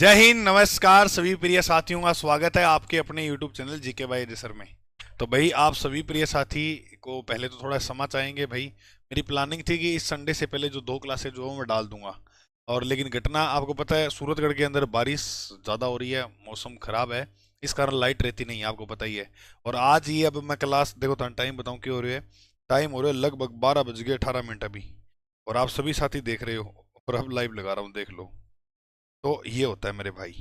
जय हिंद, नमस्कार सभी प्रिय साथियों का स्वागत है आपके अपने YouTube channel GK by sir में। तो भाई आप सभी प्रिय साथी को पहले तो थोड़ा क्षमा चाहेंगे भाई। मेरी प्लानिंग थी कि इस संडे से पहले जो 2 क्लासेज जो है मैं डाल दूंगा, और लेकिन घटना आपको पता है, सूरतगढ़ के अंदर बारिश ज़्यादा हो रही है, मौसम खराब है, इस कारण लाइट रहती नहीं है, आपको पता ही है। और आज ही अब मैं क्लास देखो तो टाइम बताऊँ क्यों हो रही है। टाइम हो रहा है लगभग 12 बज गए 18 मिनट अभी, और आप सभी साथी देख रहे हो, और अब लाइव लगा रहा हूँ, देख लो। तो ये होता है मेरे भाई।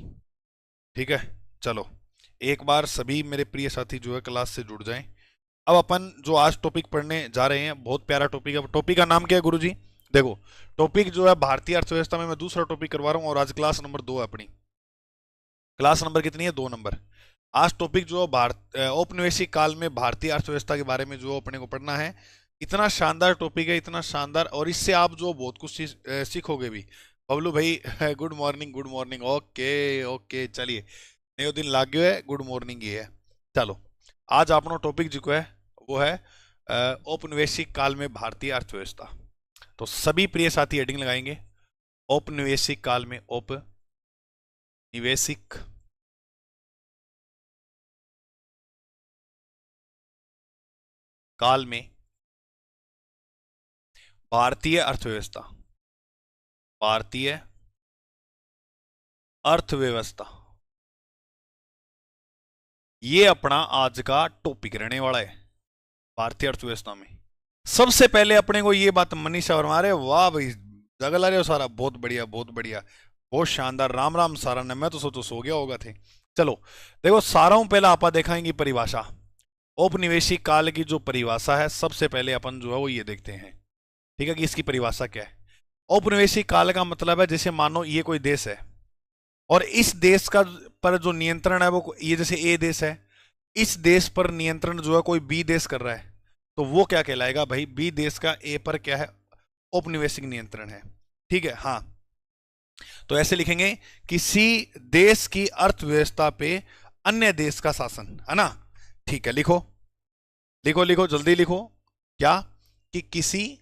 ठीक है, चलो एक बार सभी मेरे प्रिय साथी जो है क्लास से जुड़ जाएं। अब अपन जो आज टॉपिक पढ़ने जा रहे हैं बहुत प्यारा टॉपिक है। टॉपिक का नाम क्या है गुरुजी? देखो, टॉपिक जो है भारतीय अर्थव्यवस्था में मैं दूसरा टॉपिक करवा रहा हूँ, और आज क्लास नंबर 2 है अपनी। क्लास नंबर कितनी है? 2 नंबर। आज टॉपिक जो भारत औपनिवेशिक काल में भारतीय अर्थव्यवस्था के बारे में जो अपने को पढ़ना है। इतना शानदार टॉपिक है, इतना शानदार, और इससे आप जो बहुत कुछ सीखोगे भी। बबलू भाई good morning, good morning. Okay okay, चलिए, नयो दिन लाग गयो है, गुड मॉर्निंग ही है। चलो, आज अपना टॉपिक जो है वो है औपनिवेशिक काल में भारतीय अर्थव्यवस्था। तो सभी प्रिय साथी हेडिंग लगाएंगे, औपनिवेशिक काल में, औपनिवेशिक काल में भारतीय अर्थव्यवस्था, भारतीय अर्थव्यवस्था, ये अपना आज का टॉपिक रहने वाला है। भारतीय अर्थव्यवस्था में सबसे पहले अपने को ये बात मनीषा वर्मा, अरे वाह भाई, जगह ला रहे हो सारा, बहुत बढ़िया बहुत बढ़िया, बहुत शानदार। राम राम सारा ने, मैं तो सोचो सो गया होगा थे। चलो देखो, सारा हूं पहले आपा देखाएंगे परिभाषा। औपनिवेशिक काल की जो परिभाषा है, सबसे पहले अपन जो है वो ये देखते हैं, ठीक है, कि इसकी परिभाषा क्या है। औपनिवेशिक काल का मतलब है जैसे मानो ये कोई देश है, और इस देश का पर जो नियंत्रण है वो, ये जैसे ए देश है, इस देश पर नियंत्रण जो है कोई बी देश कर रहा है, तो वो क्या कहलाएगा भाई? बी देश का ए पर क्या है? औपनिवेशिक नियंत्रण है। ठीक है, हाँ। तो ऐसे लिखेंगे, किसी देश की अर्थव्यवस्था पे अन्य देश का शासन, है ना? ठीक है, लिखो लिखो लिखो, जल्दी लिखो। क्या? कि किसी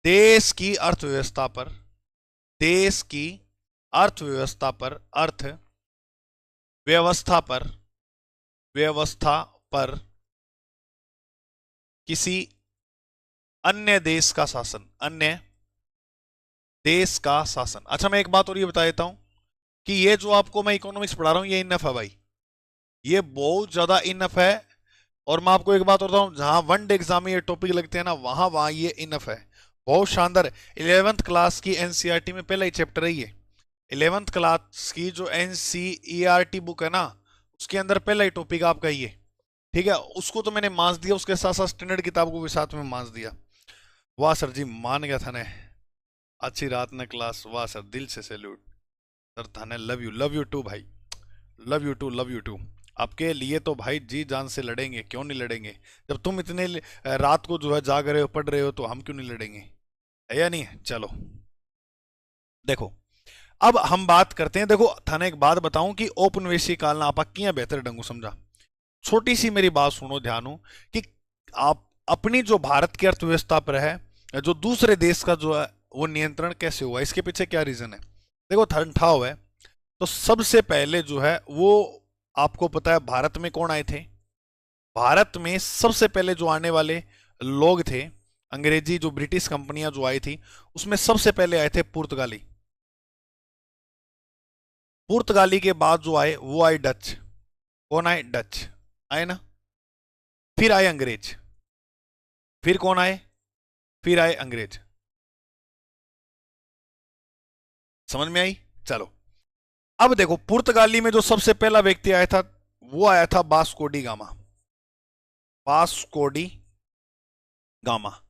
देश की अर्थव्यवस्था पर, देश की अर्थव्यवस्था पर, अर्थव्यवस्था पर, व्यवस्था पर किसी अन्य देश का शासन, अन्य देश का शासन। अच्छा, मैं एक बात और ये बता देता हूं कि ये जो आपको मैं इकोनॉमिक्स पढ़ा रहा हूं, ये इनफ है भाई, ये बहुत ज्यादा इनफ है। और मैं आपको एक बात और बताऊं, जहां वन डे एग्जाम में ये टॉपिक लगते हैं ना, वहां वहां ये इनफ है, बहुत शानदार। 11th क्लास की एनसीईआरटी में पहला ही चैप्टर है ये। 11th क्लास की जो एनसीईआरटी बुक है ना, उसके अंदर पहला ही टॉपिक आपका ये। ठीक है, उसको तो मैंने मार्क्स दिया, उसके साथ साथ स्टैंडर्ड किताब को भी साथ में मार्क्स दिया। वाह सर जी, मान गया था ने, अच्छी रात ने क्लास, वाह सर, दिल से सैल्यूट सर थाने। लव यू टू भाई, love you too, love you too. आपके लिए तो भाई जी जान से लड़ेंगे, क्यों नहीं लड़ेंगे? जब तुम इतने रात को जो है जाग रहे हो, पढ़ रहे हो, तो हम क्यों नहीं लड़ेंगे? है या नहीं? चलो देखो, अब हम बात करते हैं। देखो थाने एक बात बताऊं कि औपनिवेशिक काल ना आप किया बेहतर ढंगू समझा। छोटी सी मेरी बात सुनो ध्यान हो, कि आप अपनी जो भारत की अर्थव्यवस्था पर है, जो दूसरे देश का जो है वो नियंत्रण कैसे हुआ, इसके पीछे क्या रीजन है? देखो ठंठाव है। तो सबसे पहले जो है वो, आपको पता है भारत में कौन आए थे? भारत में सबसे पहले जो आने वाले लोग थे, अंग्रेजी जो ब्रिटिश कंपनियां जो आई थी, उसमें सबसे पहले आए थे पुर्तगाली। पुर्तगाली के बाद जो आए वो आए डच। कौन आए? डच आए ना। फिर आए अंग्रेज। फिर कौन आए? फिर आए अंग्रेज। समझ में आई? चलो, अब देखो, पुर्तगाली में जो सबसे पहला व्यक्ति आया था, वो आया था Vasco D gamma. Vasco D gamma.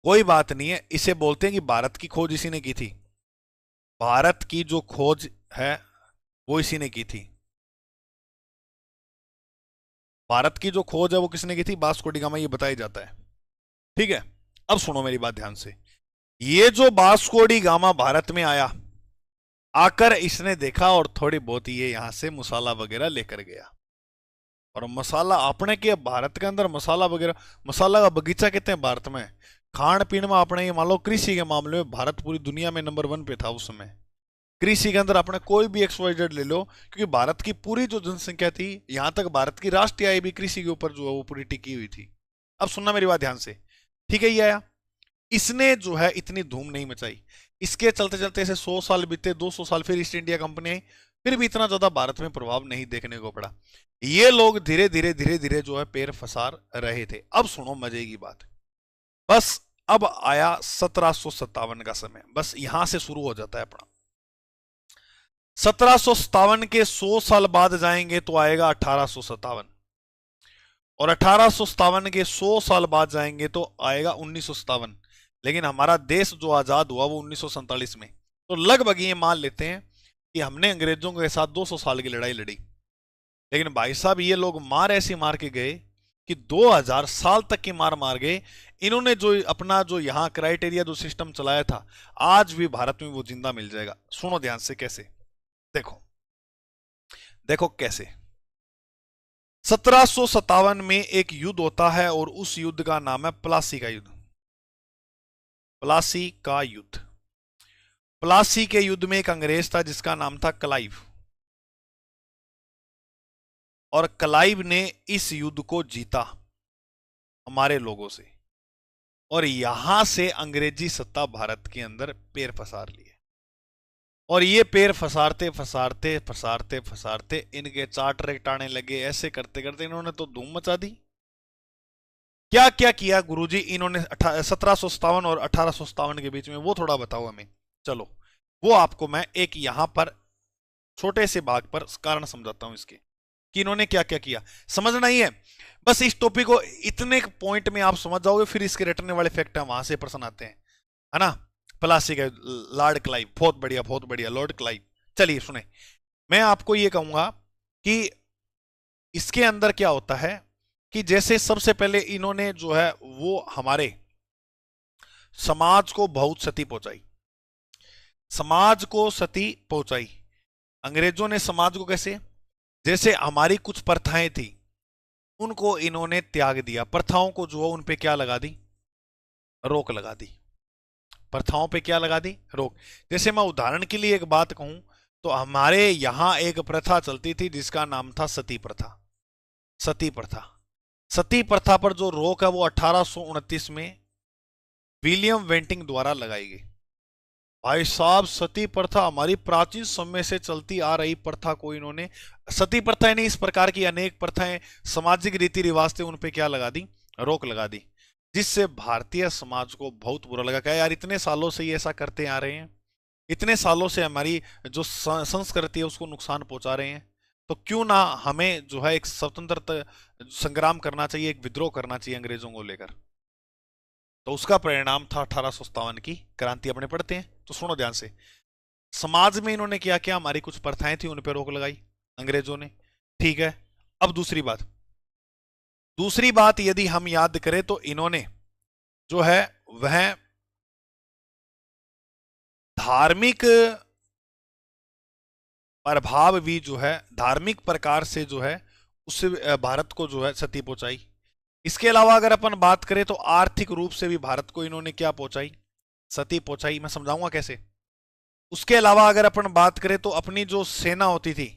कोई बात नहीं है, इसे बोलते हैं कि भारत की खोज इसी ने की थी। भारत की जो खोज है वो इसी ने की थी। भारत की जो खोज है वो किसने की थी? वास्को डी गामा, ये बताया जाता है। ठीक है, अब सुनो मेरी बात ध्यान से। ये जो वास्को डी गामा भारत में आया, आकर इसने देखा, और थोड़ी बहुत ये यहां से मसाला वगैरह लेकर गया। और मसाला अपने के भारत के अंदर मसाला वगैरह, मसाला का बगीचा कहते हैं भारत में। खान पीन में अपने ये मान लो कृषि के मामले में भारत पूरी दुनिया में नंबर 1 पे था उस समय। कृषि के अंदर अपने कोई भी XYZ ले लो, क्योंकि भारत की पूरी जो जनसंख्या थी, यहां तक भारत की राष्ट्रीय आय भी कृषि के ऊपर जो है वो पूरी टिकी हुई थी। अब सुनना मेरी बात ध्यान से, ठीक है? ये आया, इसने जो है इतनी धूम नहीं मचाई। इसके चलते चलते ऐसे 100 साल बीते, 200 साल, फिर ईस्ट इंडिया कंपनी आई, फिर भी इतना ज्यादा भारत में प्रभाव नहीं देखने को पड़ा। ये लोग धीरे धीरे धीरे धीरे जो है पैर फसार रहे थे। अब सुनो मजे की बात, बस अब आया 1757 का समय, बस यहां से शुरू हो जाता है अपना। 1757 के 100 साल बाद जाएंगे तो आएगा 1857, और 1857 के 100 साल बाद जाएंगे तो आएगा 1957। लेकिन हमारा देश जो आजाद हुआ वो 1947 में। तो लगभग ये मान लेते हैं कि हमने अंग्रेजों के साथ 200 साल की लड़ाई लड़ी। लेकिन भाई साहब ये लोग मार ऐसी मार के गए कि 2000 साल तक की मार मार गए। इन्होंने जो अपना जो यहाँ क्राइटेरिया जो सिस्टम चलाया था, आज भी भारत में वो जिंदा मिल जाएगा। सुनो ध्यान से कैसे, देखो देखो कैसे। 1757 में एक युद्ध होता है और उस युद्ध का नाम है प्लासी का युद्ध। प्लासी का युद्ध। प्लासी के युद्ध में एक अंग्रेज था जिसका नाम था क्लाइव, और क्लाइव ने इस युद्ध को जीता हमारे लोगों से, और यहां से अंग्रेजी सत्ता भारत के अंदर पैर फसार लिए। और ये पैर फसारते फसारते फसारते फसारते इनके चार्टर रेटाने लगे। ऐसे करते करते इन्होंने तो धूम मचा दी। क्या क्या किया गुरुजी इन्होंने 1757 और 1857 के बीच में, वो थोड़ा बताओ हमें। चलो वो आपको मैं एक यहां पर छोटे से भाग पर कारण समझाता हूं इसके, कि इन्होंने क्या क्या किया। समझना ही है बस इस टॉपिक को, इतने पॉइंट में आप समझ जाओगे, फिर इसके रटने वाले फैक्ट है वहां से प्रश्न आते हैं, है ना? प्लासी का लॉर्ड क्लाइव, बहुत बढ़िया लॉर्ड क्लाइव। चलिए सुने, मैं आपको ये कहूंगा कि इसके अंदर क्या होता है कि जैसे सबसे पहले इन्होंने जो है वो हमारे समाज को बहुत क्षति पहुंचाई। समाज को क्षति पहुंचाई अंग्रेजों ने समाज को। कैसे? जैसे हमारी कुछ प्रथाएं थी उनको इन्होंने त्याग दिया। प्रथाओं को जो है उन पे क्या लगा दी? रोक लगा दी। प्रथाओं पे क्या लगा दी? रोक। जैसे मैं उदाहरण के लिए एक बात कहूं तो हमारे यहां एक प्रथा चलती थी जिसका नाम था सती प्रथा। सती प्रथा, सती प्रथा पर जो रोक है वो 1829 में विलियम वेंटिंग द्वारा लगाई गई। भाई साहब सती प्रथा हमारी प्राचीन समय से चलती आ रही प्रथा को इन्होंने, सती प्रथा नहीं, इस प्रकार की अनेक प्रथाएं सामाजिक रीति रिवाज थे, उन पे क्या लगा दी? रोक लगा दी। जिससे भारतीय समाज को बहुत बुरा लगा। क्या यार इतने सालों से ये ऐसा करते आ रहे हैं, इतने सालों से हमारी जो संस्कृति है उसको नुकसान पहुंचा रहे हैं, तो क्यों ना हमें जो है एक स्वतंत्रता संग्राम करना चाहिए, एक विद्रोह करना चाहिए अंग्रेजों को लेकर। तो उसका परिणाम था 1857 की क्रांति। अपने पढ़ते हैं तो सुनो ध्यान से। समाज में इन्होंने क्या किया? हमारी कुछ प्रथाएं थी उन पर रोक लगाई अंग्रेजों ने, ठीक है। अब दूसरी बात यदि हम याद करें तो इन्होंने जो है वह धार्मिक प्रभाव भी जो है धार्मिक प्रकार से जो है उससे भारत को जो है क्षति पहुंचाई। इसके अलावा अगर अपन बात करें तो आर्थिक रूप से भी भारत को इन्होंने क्या पहुंचाई? क्षति पहुंचाई। मैं समझाऊंगा कैसे। उसके अलावा अगर अपन बात करें तो अपनी जो सेना होती थी,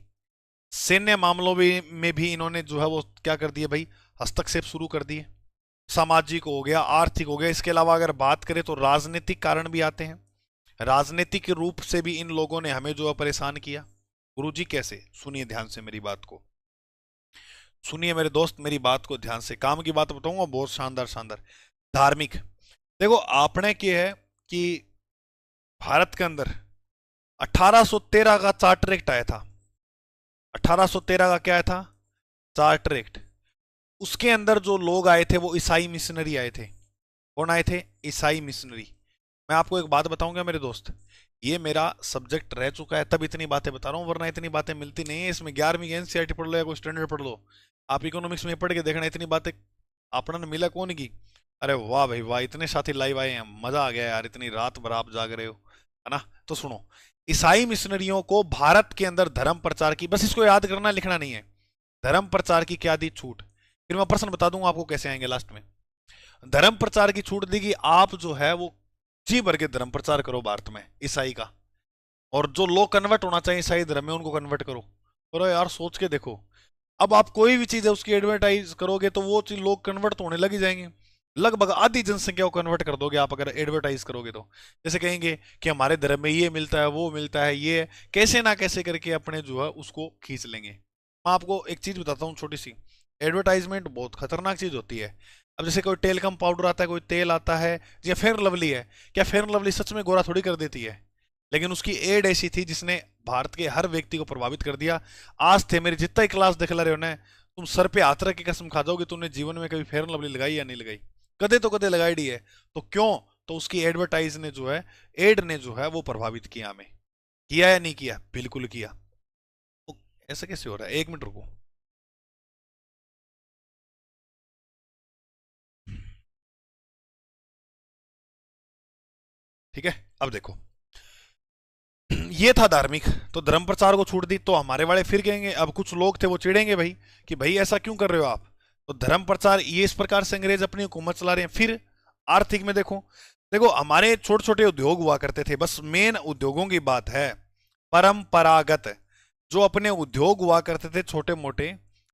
सैन्य मामलों में भी इन्होंने जो है वो क्या कर दिए भाई? हस्तक्षेप शुरू कर दिए। सामाजिक हो गया, आर्थिक हो गया। इसके अलावा अगर बात करें तो राजनीतिक कारण भी आते हैं। राजनीतिक रूप से भी इन लोगों ने हमें जो है परेशान किया। गुरुजी कैसे? सुनिए ध्यान से मेरी बात को, सुनिए मेरे दोस्त मेरी बात को ध्यान से। काम की बात बताऊंगा बहुत शानदार शानदार। धार्मिक, देखो आपने क्या है कि भारत के अंदर 1813 का चार्टर एक्ट आया था। 1813 का क्या आया था? Charter act. उसके अंदर जो लोग आए थे वो ईसाई मिशनरी आए थे। कौन आए थे? ईसाई मिशनरी। मैं आपको एक बात बताऊंगा मेरे दोस्त, ये मेरा सब्जेक्ट रह चुका है तब इतनी बातें बता रहा हूं, वरना इतनी बातें मिलती नहीं है। इसमें 11वीं एनसीईआरटी पढ़ लो या कोई स्टैंडर्ड पढ़ लो, आप इकोनॉमिक्स में पढ़ के देखना, इतनी बातें आपने मिला कौन की। अरे वाह भाई वाह, इतने साथी लाइव आए हैं, मजा आ गया यार, इतनी रात भर आप जाग रहे हो, है ना। तो सुनो, ईसाई मिशनरियों को भारत के अंदर धर्म प्रचार की, बस इसको याद करना लिखना नहीं है, धर्म प्रचार की क्या दी? छूट। फिर मैं प्रश्न बता दूंगा आपको कैसे आएंगे लास्ट में। धर्म प्रचार की छूट दी कि आप जो है वो जी भर के धर्म प्रचार करो भारत में ईसाई का, और जो लो कन्वर्ट होना चाहिए सही धर्म में उनको कन्वर्ट करो। और यार सोच के देखो, अब आप कोई भी चीज है उसकी एडवर्टाइज करोगे तो वो चीज लोग कन्वर्ट तो होने लग ही जाएंगे। लगभग आधी जनसंख्या को कन्वर्ट कर दोगे आप अगर एडवर्टाइज करोगे तो। जैसे कहेंगे कि हमारे धर्म में ये मिलता है वो मिलता है, ये कैसे ना कैसे करके अपने जो है उसको खींच लेंगे। मैं आपको एक चीज बताता हूँ छोटी सी। एडवर्टाइजमेंट बहुत खतरनाक चीज होती है। अब जैसे कोई टेलकम पाउडर आता है, कोई तेल आता है, या फेयर लवली है, क्या फेयर लवली सच में गोरा थोड़ी कर देती है? लेकिन उसकी एड ऐसी थी जिसने भारत के हर व्यक्ति को प्रभावित कर दिया। आज थे मेरी जितना ही क्लास देख रहे हो ना, तुम सर पे हाथ रख के कसम खा जाओगे तुमने जीवन में कभी फेयर लवली लगाई या नहीं लगाई। कदे तो कदे लगाई दी है। तो क्यों? तो उसकी एडवर्टाइज ने जो है, एड ने जो है वो प्रभावित किया हमें। किया या नहीं किया? बिल्कुल किया। तो ऐसा कैसे हो रहा है? एक मिनट रुको। ठीक है, अब देखो। ये था धार्मिक, तो धर्म प्रचार को छूट दी तो हमारे वाले फिर कहेंगे, अब कुछ लोग थे वो चिढ़ेंगे भाई कि भाई ऐसा क्यों कर रहे हो आप। तो धर्म प्रचार ये इस प्रकार से अंग्रेज अपनी हुकूमत चला रहे हैं। फिर आर्थिक में देखो, देखो हमारे छोटे छोटे उद्योग हुआ करते थे, बस मेन उद्योगों की बात है। परंपरागत जो अपने उद्योग हुआ करते थे छोटे मोटे,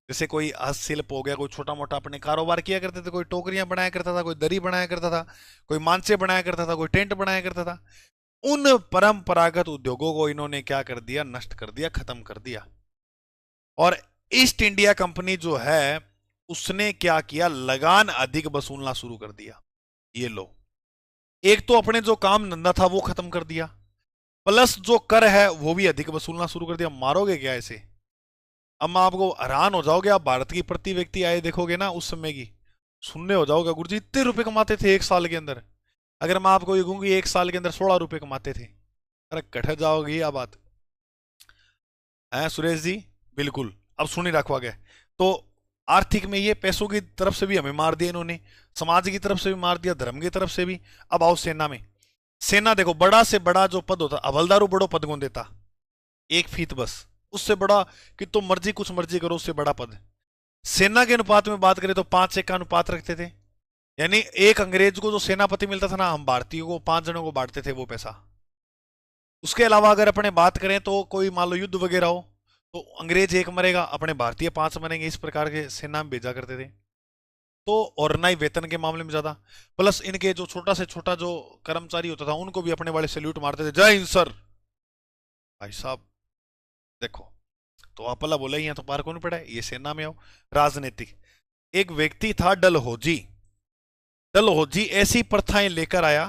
जैसे कोई हस्तशिल्प हो गया, कोई छोटा मोटा अपने कारोबार किया करते थे, कोई टोकरियां बनाया करता था, कोई दरी बनाया करता था, कोई मांचे बनाया करता था, कोई टेंट बनाया करता था। उन परंपरागत उद्योगों को इन्होंने क्या कर दिया? नष्ट कर दिया, खत्म कर दिया। और ईस्ट इंडिया कंपनी जो है उसने क्या किया? लगान अधिक वसूलना शुरू कर दिया। ये लो, एक तो अपने जो काम धंधा था वो खत्म कर दिया, प्लस जो कर है वो भी अधिक वसूलना शुरू कर दिया। मारोगे क्या ऐसे? अब मैं आपको हैरान हो जाओगे, आप भारत की प्रति व्यक्ति आए देखोगे ना उस समय की, सुनने हो जाओगे गुरुजी इतने रुपए कमाते थे एक साल के अंदर। अगर मैं आपको ये कहूँ कि एक साल के अंदर 16 रुपए कमाते थे, अरे कट जाओगी ये बात है सुरेश जी। बिल्कुल। अब सुन ही रखवा गया। तो आर्थिक में ये पैसों की तरफ से भी हमें मार दिया इन्होंने, समाज की तरफ से भी मार दिया, धर्म की तरफ से भी। अब आओ सेना में। सेना देखो, बड़ा से बड़ा जो पद होता, हवलदारू बड़ो पद कौन देता? 1 फीट बस, उससे बड़ा कि तो मर्जी कुछ मर्जी करो, उससे बड़ा पद। सेना के अनुपात में बात करें तो 5:1 का अनुपात रखते थे। यानी एक अंग्रेज को जो सेनापति मिलता था ना, हम भारतीयों को 5 जनों को बांटते थे वो पैसा। उसके अलावा अगर अपने बात करें तो कोई मान लो युद्ध वगैरह हो तो अंग्रेज एक मरेगा, अपने भारतीय 5 मरेंगे, इस प्रकार के सेना में भेजा करते थे। तो और ना ही वेतन के मामले में ज्यादा, प्लस इनके जो छोटा से छोटा जो कर्मचारी होता था उनको भी अपने वाले सैल्यूट मारते थे, जय हिंद सर। भाई साहब देखो, तो आपला बोला ही है तो पार कौन पड़ा है? ये सेना में आओ। राजनीतिक, एक व्यक्ति था डलहौजी। डलहौजी ऐसी प्रथाएं लेकर आया,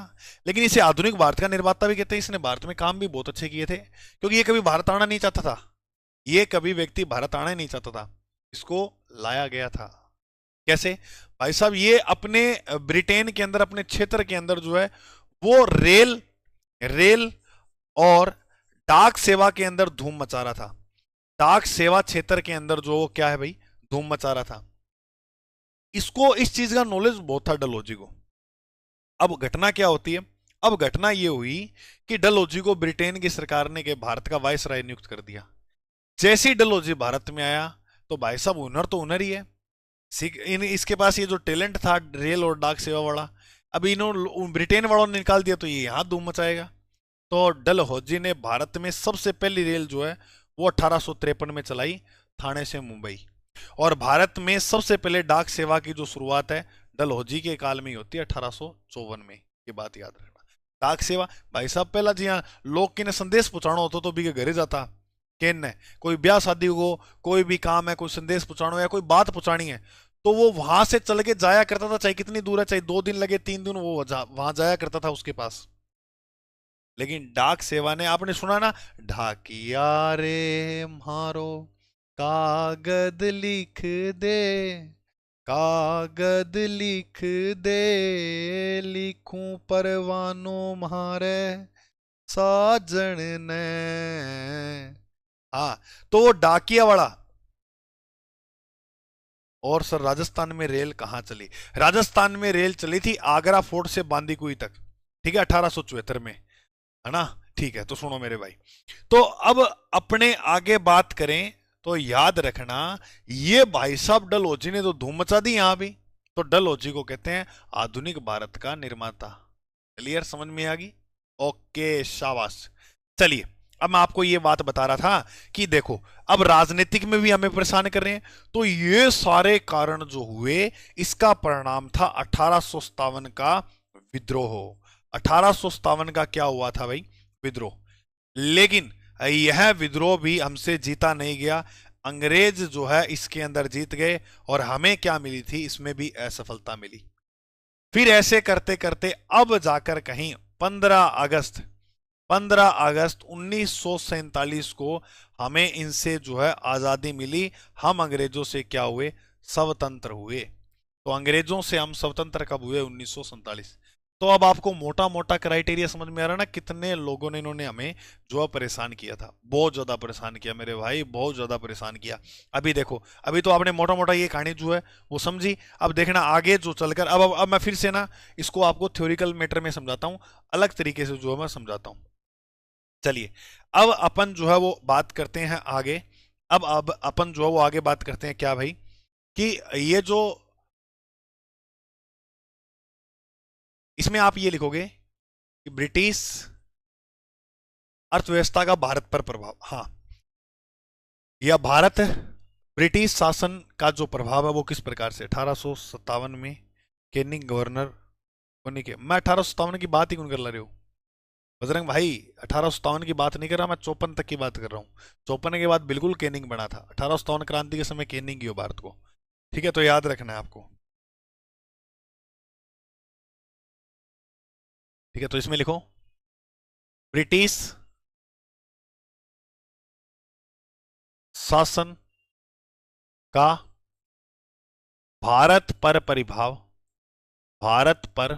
लेकिन इसे आधुनिक भारत का निर्माता भी कहते हैं। इसने भारत में काम भी बहुत अच्छे किए थे, क्योंकि ये कभी भारत आना नहीं चाहता था। ये कभी व्यक्ति भारत आना नहीं चाहता था, इसको लाया गया था। कैसे? भाई साहब ये अपने ब्रिटेन के अंदर, अपने क्षेत्र के अंदर जो है वो रेल रेल और डाक सेवा के अंदर धूम मचा रहा था। डाक सेवा क्षेत्र के अंदर जो क्या है भाई, धूम मचा रहा था। इसको इस चीज का नॉलेज बहुत था डलहौजी को। अब घटना क्या होती है? अब घटना ये हुई कि डलहौजी को ब्रिटेन की सरकार ने के भारत का वायसराय नियुक्त कर दिया। जैसे ही डलहौजी भारत में आया तो भाई साहब हुनर तो हुनर ही है। इसके पास ये जो टैलेंट था रेल और डाक सेवा वाला, अब इन्होंने ब्रिटेन वालों ने निकाल दिया तो ये यहाँ धूम मचाएगा। तो डलहौजी ने भारत में सबसे पहली रेल जो है वो 1853 में चलाई, थाने से मुंबई। और भारत में सबसे पहले डाक सेवा की जो शुरुआत है डलहौजी के काल में ही होती है, 1854 में। ये बात याद रखना। डाक सेवा भाई साहब पहला जी हाँ, लोग किन्हें संदेश पहुंचाना होता तो भी के घरे जाता। केन है कोई ब्याह शादी को, कोई भी काम है, कोई संदेश पहुंचाना या कोई बात पहुंचानी है, तो वो वहां से चल के जाया करता था, चाहे कितनी दूर है, चाहे 2 दिन लगे 3 दिन, वो वहां जाया करता था उसके पास। लेकिन डाक सेवा ने, आपने सुना ना, ढाकिया रे मारो कागद लिख दे, कागद लिख दे, लिखूं परवानों मारे साजन ने। हाँ, तो वो डाकिया वाला। और सर राजस्थान में रेल कहां चली? राजस्थान में रेल चली थी आगरा फोर्ट से बांदीकुई तक, ठीक है, 1874 में, है ना? ठीक है, तो सुनो मेरे भाई। तो अब अपने आगे बात करें तो याद रखना, ये भाई साहब डलहौजी ने तो धूम मचा दी यहां भी। तो डलहौजी को कहते हैं आधुनिक भारत का निर्माता। क्लियर? समझ में आ गई? ओके शाबाश। चलिए अब मैं आपको ये बात बता रहा था कि देखो अब राजनीतिक में भी हमें परेशान कर रहे हैं, तो ये सारे कारण जो हुए इसका परिणाम था 1857 का विद्रोह। 1857 का क्या हुआ था भाई? विद्रोह। लेकिन यह विद्रोह भी हमसे जीता नहीं गया, अंग्रेज जो है इसके अंदर जीत गए और हमें क्या मिली थी? इसमें भी असफलता मिली। फिर ऐसे करते करते अब जाकर कहीं 15 अगस्त 1947 को हमें इनसे जो है आजादी मिली। हम अंग्रेजों से क्या हुए? स्वतंत्र हुए। तो अंग्रेजों से हम स्वतंत्र कब हुए? 1947। तो अब आपको मोटा मोटा क्राइटेरिया समझ में आ रहा है ना, कितने लोगों ने इन्होंने हमें जो है परेशान किया था। बहुत ज्यादा परेशान किया मेरे भाई, बहुत ज्यादा परेशान किया। अभी देखो, अभी तो आपने मोटा मोटा ये कहानी जो है वो समझी। अब देखना आगे जो चलकर, अब मैं फिर से ना इसको आपको थ्योरिकल मैटर में समझाता हूँ, अलग तरीके से जो है मैं समझाता हूँ। चलिए अब अपन जो है वो बात करते हैं आगे। अब अपन जो है वो आगे बात करते हैं क्या भाई, कि ये जो इसमें आप ये लिखोगे कि ब्रिटिश अर्थव्यवस्था का भारत पर प्रभाव। हाँ, यह भारत ब्रिटिश शासन का जो प्रभाव है वो किस प्रकार से? 1857 में कैनिंग गवर्नर होने के। मैं 1857 की बात ही क्यों कर ला रहे हो बजरंग भाई? 1857 की बात नहीं कर रहा मैं, 54 तक की बात कर रहा हूँ। 54 के बाद बिल्कुल कैनिंग बना था। 1857 क्रांति के समय कैनिंग ही हो भारत को। ठीक है, तो याद रखना है आपको। ठीक है, तो इसमें लिखो ब्रिटिश शासन का भारत पर प्रभाव, भारत पर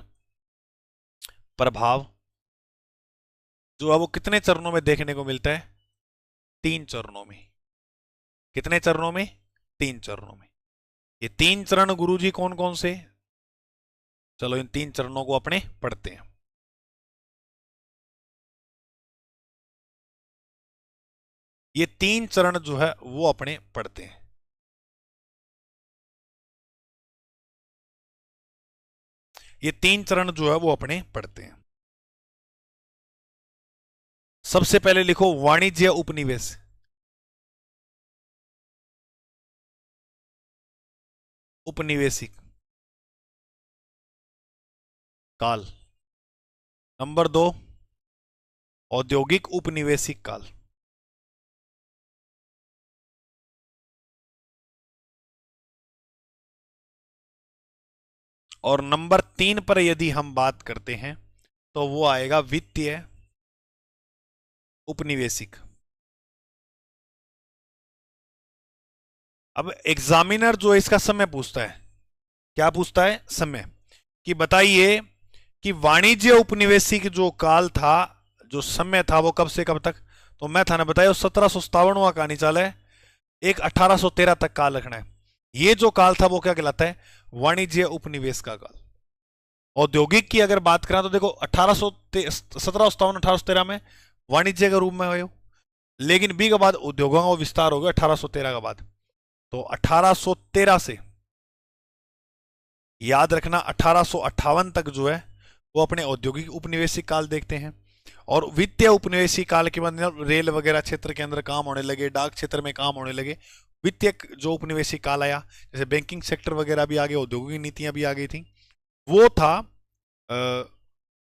प्रभाव जो है वो कितने चरणों में देखने को मिलता है? 3 चरणों में। कितने चरणों में? 3 चरणों में। ये 3 चरण गुरुजी कौन कौन से? चलो इन 3 चरणों को अपने पढ़ते हैं। ये 3 चरण जो है वो अपने पढ़ते हैं। ये 3 चरण जो है वो अपने पढ़ते हैं। सबसे पहले लिखो वाणिज्य उपनिवेश। उपनिवेशिक काल। नंबर 2 औद्योगिक उपनिवेशिक काल। और नंबर 3 पर यदि हम बात करते हैं तो वो आएगा वित्तीय उपनिवेशिक। अब एग्जामिनर जो है इसका समय पूछता है। क्या पूछता है? समय। कि बताइए कि वाणिज्य उपनिवेशिक जो काल था, जो समय था, वो कब से कब तक? तो मैं थाने बताया 1757 का कहानी चाल है, एक 1813 तक काल रखना है। ये जो काल था वो क्या कहलाता है? वाणिज्य उपनिवेश का काल। औद्योगिक की अगर बात करें तो देखो 1757 में वाणिज्य के रूप में हुए, लेकिन बी के बाद उद्योगों का विस्तार हो गया 1813 के बाद। तो 1813 से याद रखना 1858 तक जो है वो अपने औद्योगिक उपनिवेशिक काल देखते हैं। और वित्तीय उपनिवेशिक काल के बाद रेल वगैरह क्षेत्र के अंदर काम होने लगे, डाक क्षेत्र में काम होने लगे। वित्तीय जो उपनिवेशिक काल आया, जैसे बैंकिंग सेक्टर वगैरह भी आ गए, औद्योगिक नीतियां भी आ गई थी, वो था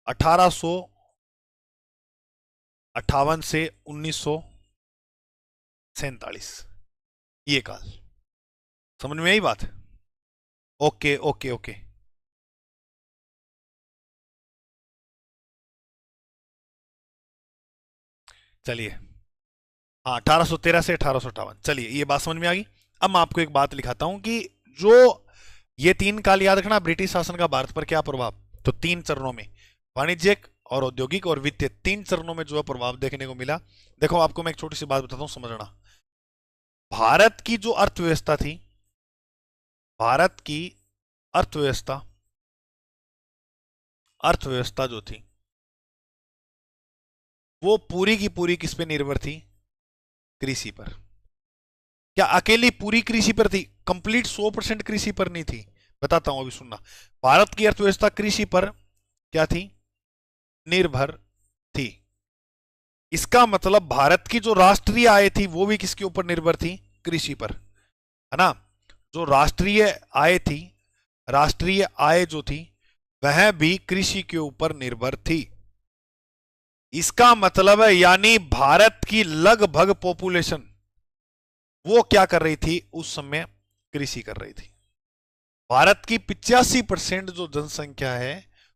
1858 से 1947, ये काल। समझ में आई बात? Okay okay okay. चलिए, हाँ 1813 से 1858। चलिए ये बात समझ में आ गई। अब मैं आपको एक बात लिखाता हूं कि जो ये 3 काल याद रखना, ब्रिटिश शासन का भारत पर क्या प्रभाव। तो 3 चरणों में वाणिज्यिक और औद्योगिक और वित्तीय 3 चरणों में जो है प्रभाव देखने को मिला। देखो आपको मैं एक छोटी सी बात बताता हूं, समझना। भारत की जो अर्थव्यवस्था थी, भारत की अर्थव्यवस्था, अर्थव्यवस्था जो थी वो पूरी की पूरी किस पे निर्भर थी? कृषि पर। क्या अकेली पूरी कृषि पर थी? कंप्लीट 100% कृषि पर नहीं थी। बताता हूं, अभी सुनना। भारत की अर्थव्यवस्था कृषि पर क्या थी? निर्भर थी। इसका मतलब भारत की जो राष्ट्रीय आय थी वो भी किसके ऊपर निर्भर थी? कृषि पर, है ना। जो राष्ट्रीय आय थी, राष्ट्रीय आय जो थी वह भी कृषि के ऊपर निर्भर थी। इसका मतलब है यानी भारत की लगभग पॉपुलेशन वो क्या कर रही थी उस समय? कृषि कर रही थी। भारत की 85% जो जनसंख्या है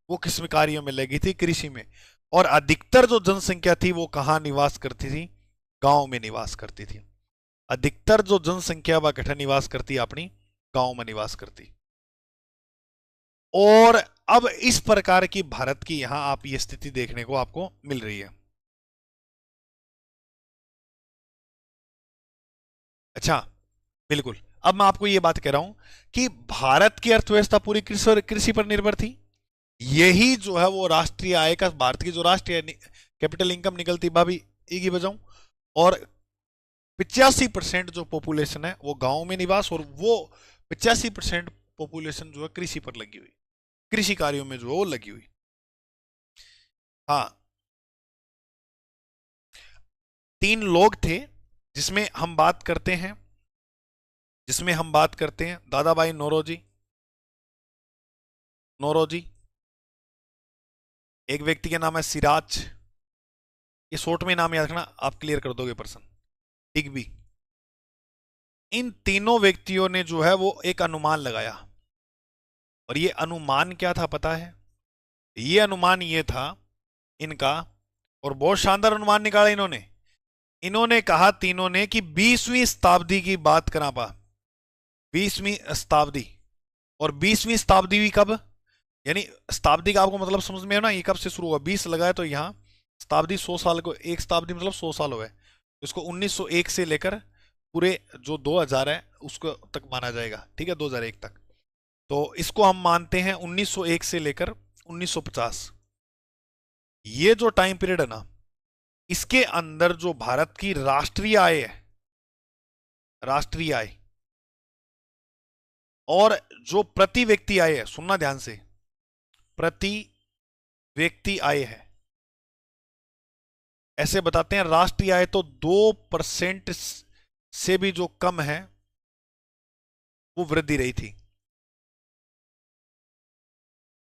वो किस कार्यों में लगी थी? कृषि में। और अधिकतर जो जनसंख्या थी वो कहां निवास करती थी? गांव में निवास करती थी। अधिकतर जो जनसंख्या वह कहाँ निवास करती? अपनी गांव में निवास करती। और अब इस प्रकार की भारत की यहां आप ये स्थिति देखने को आपको मिल रही है। अच्छा, बिल्कुल। अब मैं आपको ये बात कह रहा हूं कि भारत की अर्थव्यवस्था पूरी कृषि पर निर्भर थी। यही जो है वो राष्ट्रीय आय का, भारत की जो राष्ट्रीय कैपिटल इनकम निकलती भाभी एक ही बजाऊं। और 85% जो पॉपुलेशन है वो गांव में निवास, और वो 85% पॉपुलेशन जो है कृषि पर लगी हुई, कृषि कार्यों में जो है वो लगी हुई। हाँ, 3 लोग थे जिसमें हम बात करते हैं, दादा भाई नौरोजी। नौरोजी, एक व्यक्ति का नाम है सिराज, ये शॉर्ट में नाम याद रखना, आप क्लियर कर दोगे प्रश्न। डिग्बी। इन तीनों व्यक्तियों ने जो है वो एक अनुमान लगाया, और ये अनुमान क्या था पता है? ये अनुमान ये था इनका, और बहुत शानदार अनुमान निकाला इन्होंने। इन्होंने कहा तीनों ने कि 20वीं शताब्दी की बात करा पा, 20वीं शताब्दी। और 20वीं शताब्दी भी कब? यानी शताब्दी का आपको मतलब समझ में है ना, ये कब से शुरू हुआ? 20 लगाए तो यहाँ शताब्दी 100 साल को, एक शताब्दी मतलब 100 साल हुए, तो इसको 1901 से लेकर पूरे जो 2000 है उसको तक माना जाएगा, ठीक है, 2001 तक। तो इसको हम मानते हैं 1901 से लेकर 1950। ये जो टाइम पीरियड है ना, इसके अंदर जो भारत की राष्ट्रीय आय है, राष्ट्रीय आय और जो प्रति व्यक्ति आय है, सुनना ध्यान से, प्रति व्यक्ति आय है, ऐसे बताते हैं राष्ट्रीय आय तो 2% से भी जो कम है वो वृद्धि रही थी।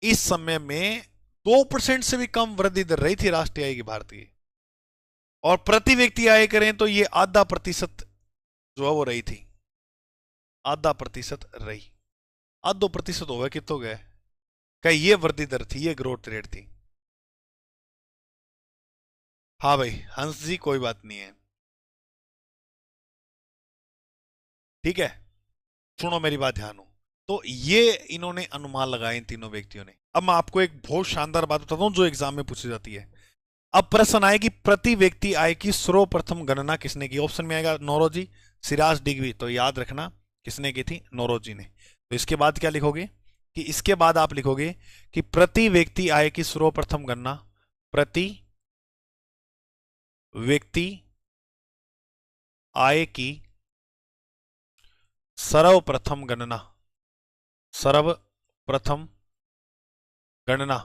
इस समय में 2% से भी कम वृद्धि दर रही थी राष्ट्रीय आय की भारत की। और प्रति व्यक्ति आय करें तो ये आधा प्रतिशत जो है वो रही थी, आधा प्रतिशत रही। आधो प्रतिशत हो गए, कितना हो गए? क्या ये वृद्धि दर थी, ये ग्रोथ रेट थी। हाँ भाई हंस जी, कोई बात नहीं है, ठीक है। सुनो मेरी बात ध्यान हो। तो ये इन्होंने अनुमान लगाए इन तीनों व्यक्तियों ने। अब मैं आपको एक बहुत शानदार बात बताता हूं जो एग्जाम में पूछी जाती है। अब प्रश्न आएगी प्रति व्यक्ति आय की सर्वप्रथम गणना किसने की? ऑप्शन में आएगा नौरोजी, सिराज, डिग्बी। तो याद रखना किसने की थी? नौरोजी ने। तो इसके बाद क्या लिखोगे कि इसके बाद आप लिखोगे कि प्रति व्यक्ति आय की सर्वप्रथम गणना, प्रति व्यक्ति आय की सर्वप्रथम गणना, सर्वप्रथम गणना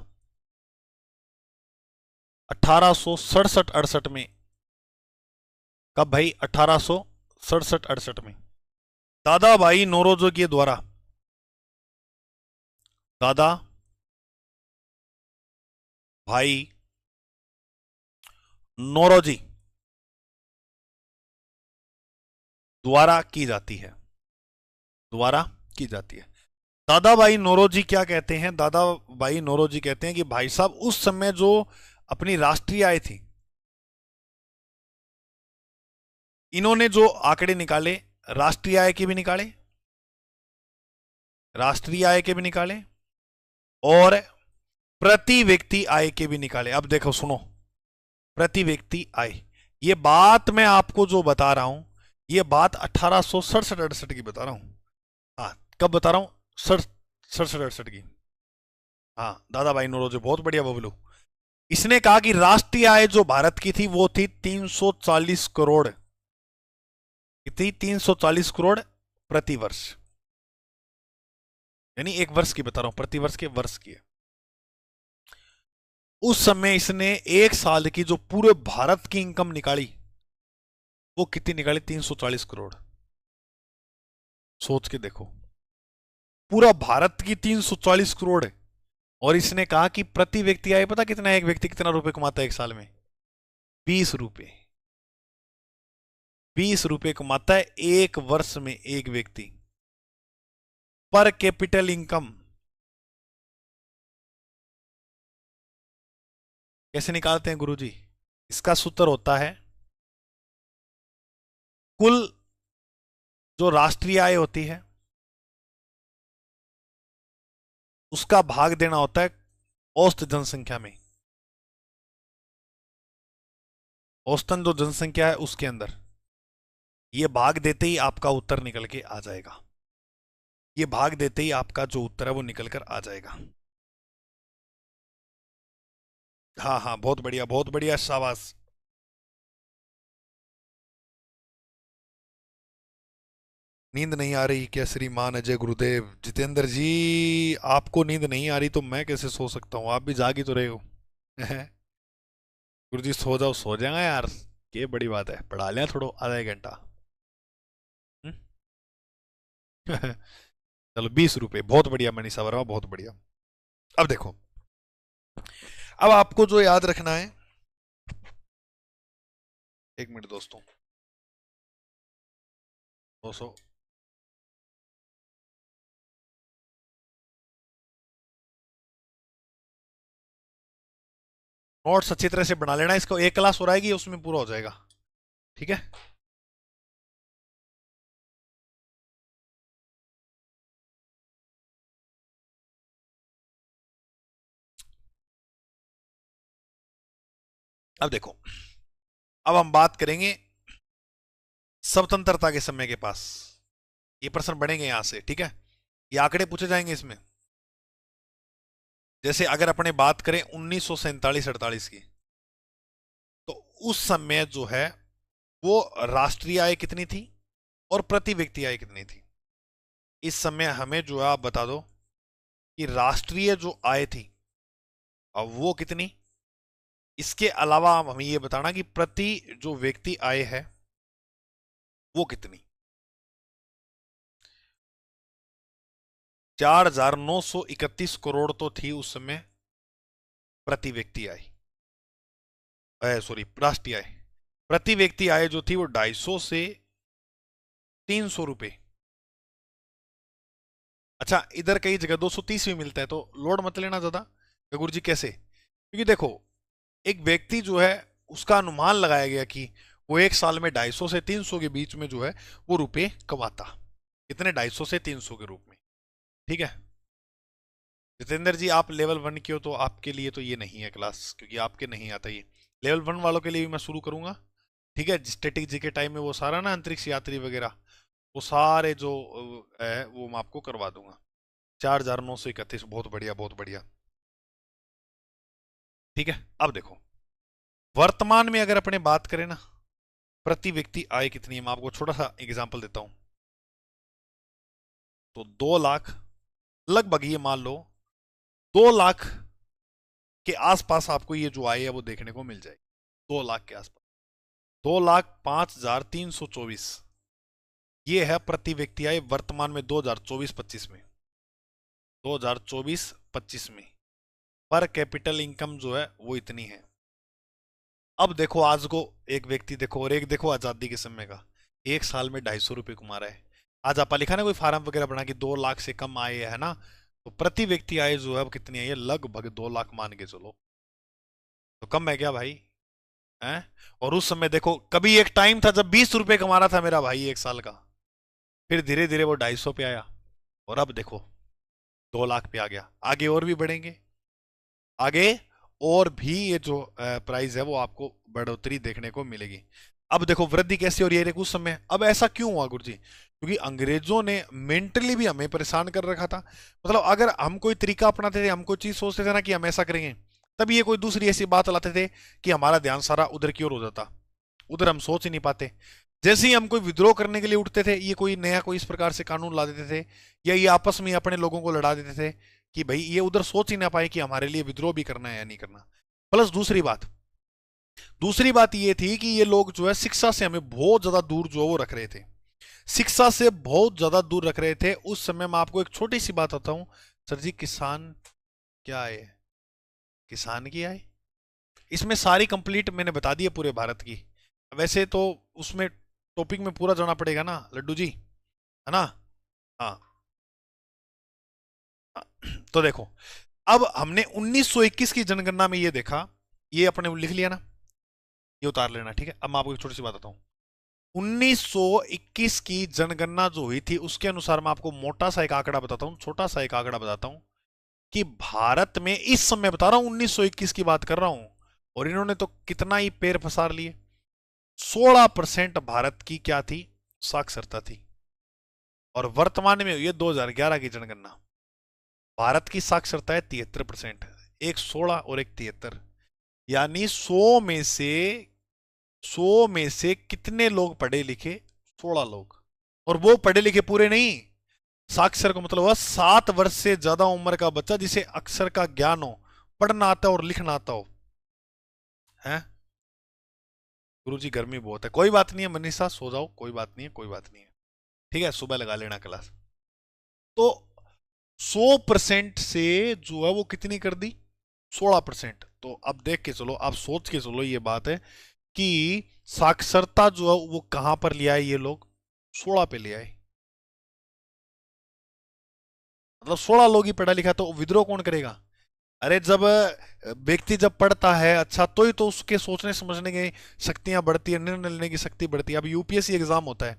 1867-68 में। कब भाई? 1867-68 में दादा भाई नौरोजी के द्वारा, दादा भाई नौरोजी द्वारा की जाती है, द्वारा की जाती है। दादा भाई नौरोजी क्या कहते हैं? दादा भाई नौरोजी कहते हैं कि भाई साहब उस समय जो अपनी राष्ट्रीय आय थी, इन्होंने जो आंकड़े निकाले, राष्ट्रीय आय के भी निकाले, राष्ट्रीय आय के भी निकाले और प्रति व्यक्ति आय के भी निकाले। अब देखो सुनो, प्रति व्यक्ति आय, ये बात मैं आपको जो बता रहा हूं, ये बात 1867-68 की बता रहा हूं। हाँ, कब बता रहा हूं? 67-68 की। हाँ, दादा भाई नौरोजी, बहुत बढ़िया बबलू। इसने कहा कि राष्ट्रीय आय जो भारत की थी वो थी 340 करोड़, कितनी? 340 करोड़ प्रति वर्ष, यानी एक वर्ष की बता रहा हूं, प्रति वर्ष के वर्ष की है। उस समय इसने एक साल की जो पूरे भारत की इनकम निकाली, वो कितनी निकाली? 340 करोड़। सोच के देखो, पूरा भारत की 340 करोड़ है। और इसने कहा कि प्रति व्यक्ति आए, पता कितना है? एक व्यक्ति कितना रुपए कमाता है एक साल में? 20 रुपए। 20 रुपए कमाता है एक वर्ष में एक व्यक्ति। पर कैपिटल इनकम कैसे निकालते हैं गुरुजी? इसका सूत्र होता है, कुल जो राष्ट्रीय आय होती है उसका भाग देना होता है औसत जनसंख्या में। औसतन जो जनसंख्या है उसके अंदर ये भाग देते ही आपका उत्तर निकल के आ जाएगा। ये भाग देते ही आपका जो उत्तर है वो निकल कर आ जाएगा। हाँ हाँ, बहुत बढ़िया, शाबाश। नींद नहीं आ रही क्या श्रीमान अजय गुरुदेव? जितेंद्र जी, आपको नींद नहीं आ रही तो मैं कैसे सो सकता हूँ? आप भी जाग ही तो रहे हो। गुरु जी सो जाओ, सो जाएगा यार, ये बड़ी बात है, पढ़ा लिया थोड़ा आधा एक घंटा। हम्म? चलो 20 रुपए, बहुत बढ़िया मनीषा वर्मा, बहुत बढ़िया। अब देखो, अब आपको जो याद रखना है, एक मिनट दोस्तों, 200, नोट्स अच्छी तरह से बना लेना, इसको एक क्लास हो रहेगी उसमें पूरा हो जाएगा, ठीक है? अब देखो, अब हम बात करेंगे स्वतंत्रता के समय के पास। ये प्रश्न बनेंगे यहां से, ठीक है? ये आंकड़े पूछे जाएंगे इसमें। जैसे अगर अपने बात करें 1947-48 की, तो उस समय जो है वो राष्ट्रीय आय कितनी थी और प्रति व्यक्ति आय कितनी थी? इस समय हमें जो है आप बता दो कि राष्ट्रीय जो आय थी अब वो कितनी। इसके अलावा आप हमें ये बताना कि प्रति जो व्यक्ति आय है वो कितनी। 4,931 करोड़ तो थी उस समय प्रति व्यक्ति आय, सॉरी राष्ट्रीय आय। प्रति व्यक्ति आय जो थी वो 250 से 300 रुपए। अच्छा, इधर कई जगह 230 भी मिलता है, तो लोड मत लेना ज्यादा। गुरु जी कैसे? क्योंकि देखो, एक व्यक्ति जो है उसका अनुमान लगाया गया कि वो एक साल में 250 से 300 के बीच में जो है वो रुपए कमाता। कितने? 250 से 300 के रूप में, ठीक है? जितेंद्र जी आप लेवल 1 के हो तो आपके लिए तो ये नहीं है क्लास, क्योंकि आपके नहीं आता ये। लेवल 1 वालों के लिए भी मैं शुरू करूंगा, ठीक है? स्टैटिक जी के टाइम में वो सारा ना अंतरिक्ष यात्री वगैरह, वो सारे जो है वो मैं आपको करवा दूंगा। 4,931, बहुत बढ़िया, बहुत बढ़िया, ठीक है? अब देखो, वर्तमान में अगर अपने बात करें ना, प्रति व्यक्ति आय कितनी है, मैं आपको छोटा सा एग्जांपल देता हूं। तो 2 लाख लगभग, ये मान लो 2 लाख के आसपास आपको ये जो आय है वो देखने को मिल जाएगी। 2 लाख के आसपास, 2,05,324, ये है प्रति व्यक्ति आय वर्तमान में 2024-25 में। 2024-25 में पर कैपिटल इनकम जो है वो इतनी है। अब देखो, आज को एक व्यक्ति देखो और एक देखो आजादी के समय का, एक साल में 250 रुपये कमा रहा है। आज आपा लिखा ना कोई फार्म वगैरह बना कि 2 लाख से कम आय है ना, तो प्रति व्यक्ति आय जो है वो कितनी है? ये लगभग 2 लाख मान के चलो। तो कम है क्या भाई? हैं? और उस समय देखो, कभी एक टाइम था जब 20 रुपए कमा रहा था मेरा भाई एक साल का, फिर धीरे धीरे वो 250 पे आया, और अब देखो 2 लाख पे आ गया। आगे और भी बढ़ेंगे, आगे और भी ये जो प्राइस है वो आपको बढ़ोतरी देखने को मिलेगी। अब देखो वृद्धि कैसे हो रही है उस समय। अब ऐसा क्यों हुआ गुरु जी? क्योंकि अंग्रेजों ने मेंटली भी हमें परेशान कर रखा था। मतलब अगर हम कोई तरीका अपनाते थे, हम कोई चीज सोचते थे ना कि हम ऐसा करेंगे, तब ये कोई दूसरी ऐसी बात लाते थे कि हमारा ध्यान सारा उधर की ओर हो जाता। उधर हम सोच ही नहीं पाते। जैसे ही हम कोई विद्रोह करने के लिए उठते थे, ये कोई नया कोई इस प्रकार से कानून ला देते थे, या ये आपस में अपने लोगों को लड़ा देते थे कि भाई ये उधर सोच ही ना पाए कि हमारे लिए विद्रोह भी करना है या नहीं करना। प्लस दूसरी बात ये थी कि ये लोग जो है शिक्षा से हमें बहुत ज्यादा दूर जो है वो रख रहे थे, शिक्षा से बहुत ज्यादा दूर रख रहे थे उस समय। मैं आपको एक छोटी सी बात बताता हूं, सर जी किसान क्या आए, किसान की आए, इसमें सारी कंप्लीट मैंने बता दी है पूरे भारत की। वैसे तो उसमें टॉपिक में पूरा जाना पड़ेगा ना लड्डू जी, है ना। हाँ, हाँ। तो देखो, अब हमने 1921 की जनगणना में ये देखा, ये अपने लिख लिया ना, ये उतार लेना, ठीक है। अब मैं आपको एक छोटी सी बात बताता हूँ। 1921 की जनगणना जो हुई थी उसके अनुसार मैं आपको मोटा सा एक आंकड़ा बताता हूं, छोटा सा एक आंकड़ा बताता हूं कि भारत में इस समय बता रहा हूं, 1921 की बात कर रहा हूं, और इन्होंने तो कितना ही पैर पसार लिए। 16% भारत की क्या थी, साक्षरता थी। और वर्तमान में हुई है 2011 की जनगणना, भारत की साक्षरता है 73%। एक 16 और एक 73, यानी 100 में से कितने लोग पढ़े लिखे, 16 लोग। और वो पढ़े लिखे पूरे नहीं, साक्षर का मतलब हुआ 7 वर्ष से ज्यादा उम्र का बच्चा जिसे अक्षर का ज्ञान हो, पढ़ना आता हो और लिखना आता हो। है गुरु जी गर्मी बहुत है, कोई बात नहीं है मनीषा, सो जाओ, कोई बात नहीं है, कोई बात नहीं है, ठीक है, सुबह लगा लेना क्लास। तो 100% से जो है वो कितनी कर दी, 16%। तो अब देख के चलो, आप सोच के चलो, ये बात है कि साक्षरता जो है वो कहां पर ले आए ये लोग, 16 पे ले आए। मतलब 16 लोग ही पढ़ा लिखा, तो विद्रोह कौन करेगा। अरे जब व्यक्ति जब पढ़ता है अच्छा, तो उसके सोचने समझने की शक्तियां बढ़ती है, निर्णय लेने की शक्ति बढ़ती है। अब यूपीएससी एग्जाम होता है,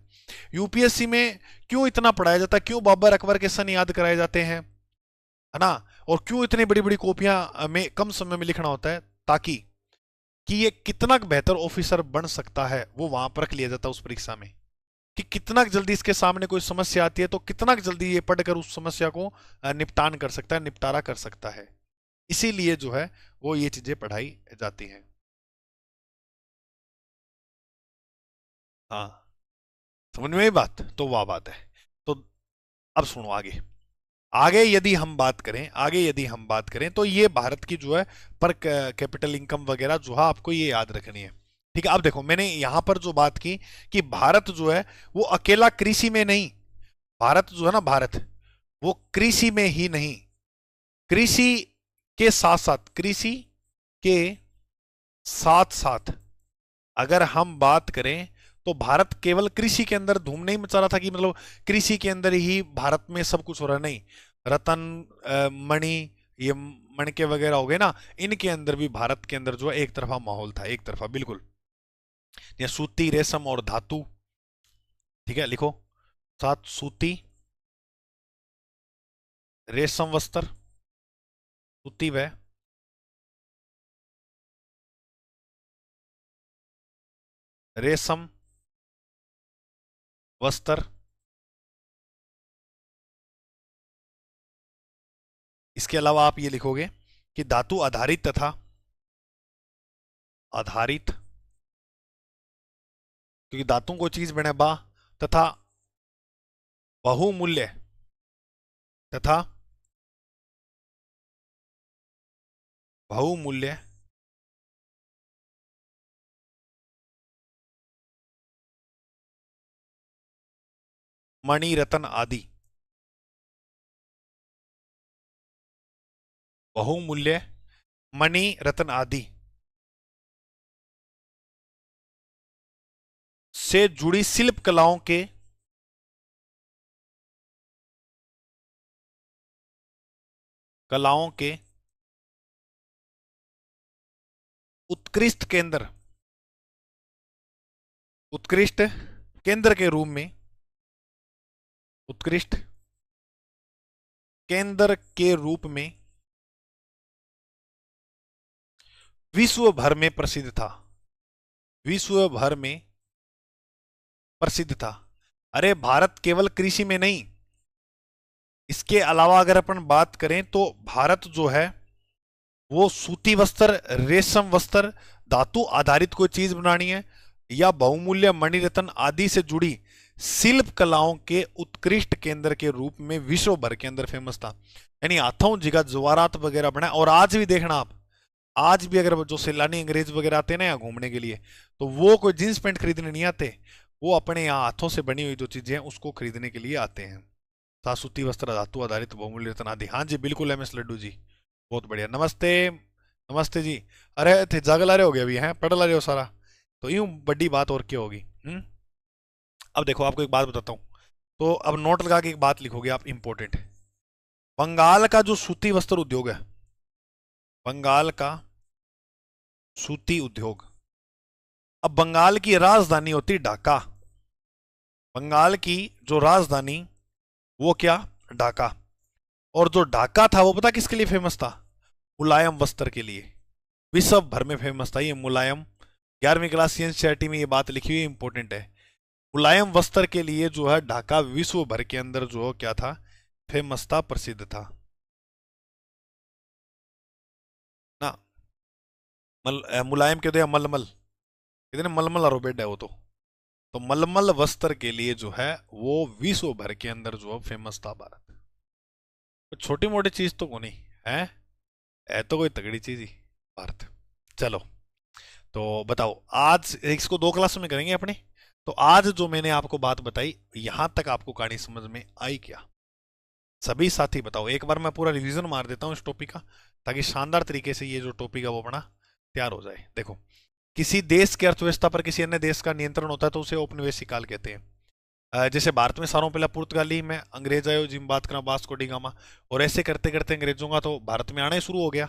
यूपीएससी में क्यों इतना पढ़ाया जाता है, क्यों बाबर अकबर के सन याद कराए जाते हैं, है ना, और क्यों इतनी बड़ी बड़ी कॉपियां में कम समय में लिखना होता है, ताकि कि ये कितना बेहतर ऑफिसर बन सकता है वो वहां परख लिया जाता है उस परीक्षा में, कि कितना जल्दी इसके सामने कोई समस्या आती है तो कितना जल्दी ये पढ़कर उस समस्या को निपटान कर सकता है, निपटारा कर सकता है। इसीलिए जो है वो ये चीजें पढ़ाई जाती हैं। हाँ, समझ में आई बात, तो वह बात है। तो अब सुनो आगे, आगे यदि हम बात करें तो ये भारत की जो है पर कैपिटल इनकम वगैरह जो है आपको ये याद रखनी है, ठीक है। अब देखो मैंने यहां पर जो बात की कि भारत जो है वो अकेला कृषि में नहीं, भारत जो है ना, भारत वो कृषि में ही नहीं, कृषि के साथ साथ, कृषि के साथ साथ अगर हम बात करें तो भारत केवल कृषि के अंदर धूम नहीं मचा रहा था कि मतलब कृषि के अंदर ही भारत में सब कुछ हो रहा है, नहीं। रतन, मणि, ये मणके वगैरह हो गए ना, इनके अंदर भी भारत के अंदर जो है एक तरफा माहौल था, एक तरफा बिल्कुल। या सूती, रेशम और धातु, ठीक है, लिखो साथ, सूती, रेशम वस्त्र, सूती व रेशम वस्त्र। इसके अलावा आप ये लिखोगे कि धातु आधारित तथा आधारित, क्योंकि धातु को चीज बने बा, तथा बहुमूल्य, तथा बहुमूल्य मणि रत्न आदि, बहुमूल्य मणि रत्न आदि से जुड़ी शिल्प कलाओं के उत्कृष्ट केंद्र, उत्कृष्ट केंद्र के रूप में, उत्कृष्ट केंद्र के रूप में विश्व भर में प्रसिद्ध था, विश्व भर में प्रसिद्ध था। अरे भारत केवल कृषि में नहीं, इसके अलावा अगर अपन बात करें तो भारत जो है वो सूती वस्त्र, रेशम वस्त्र, धातु आधारित कोई चीज बनानी है, या बहुमूल्य मणिरत्न आदि से जुड़ी शिल्प कलाओं के उत्कृष्ट केंद्र के रूप में विश्व भर के अंदर फेमस था। यानी हाथों जगह जवारात वगैरह बनाए, और आज भी देखना आप, आज भी अगर जो सैलानी अंग्रेज वगैरह आते हैं ना यहाँ घूमने के लिए, तो वो कोई जींस पैंट खरीदने नहीं आते, वो अपने यहाँ हाथों से बनी हुई जो चीजें हैं उसको खरीदने के लिए आते हैं। सासूती वस्त्र धातु आधारित बहुमूल्य रत्न आदि। हाँ जी बिल्कुल एम एस लड्डू जी, बहुत बढ़िया, नमस्ते। नमस्ते जी। अरे थे जागल आ रहे हो गए अभी हैं, पढ़ ला रहे हो सारा, तो यूं बड़ी बात और क्या होगी। अब देखो आपको एक बात बताता हूँ, तो अब नोट लगा के एक बात लिखोगे आप इंपॉर्टेंट। बंगाल का जो सूती वस्त्र उद्योग है, बंगाल का सूती उद्योग, अब बंगाल की राजधानी होती ढाका, बंगाल की जो राजधानी वो क्या, ढाका। और जो ढाका था वो पता किसके लिए फेमस था, मुलायम वस्त्र के लिए, विश्व भर में फेमस था ये मुलायम। 11वीं क्लास एनसीईआरटी में ये बात लिखी हुई इंपॉर्टेंट है, मुलायम वस्त्र के लिए जो है ढाका विश्व भर के अंदर जो क्या था, फेमस था, प्रसिद्ध था ना। मुलायम के दे मलमल, इतने मलमल आरोपेड है वो तो मलमल वस्त्र के लिए जो है वो विश्व भर के अंदर जो फेमस था भारत। तो छोटी मोटी चीज तो को नहीं है तो कोई तगड़ी चीज ही भारत। चलो तो बताओ, आज इसको 2 क्लास में करेंगे अपने। तो आज जो मैंने आपको बात बताई, यहां तक आपको कहानी समझ में आई क्या, सभी साथी बताओ। एक बार मैं पूरा रिवीजन मार देता हूं इस टॉपिक का, ताकि शानदार तरीके से ये जो टॉपिक है वो अपना तैयार हो जाए। देखो, किसी देश की अर्थव्यवस्था पर किसी अन्य देश का नियंत्रण होता है तो उसे औपनिवेशिक काल कहते हैं। जैसे भारत में सारों पहला पुर्तगाली में अंग्रेज आयो, जिम बात करा वास्को डी गामा, और ऐसे करते करते अंग्रेजों का तो भारत में आना ही शुरू हो गया।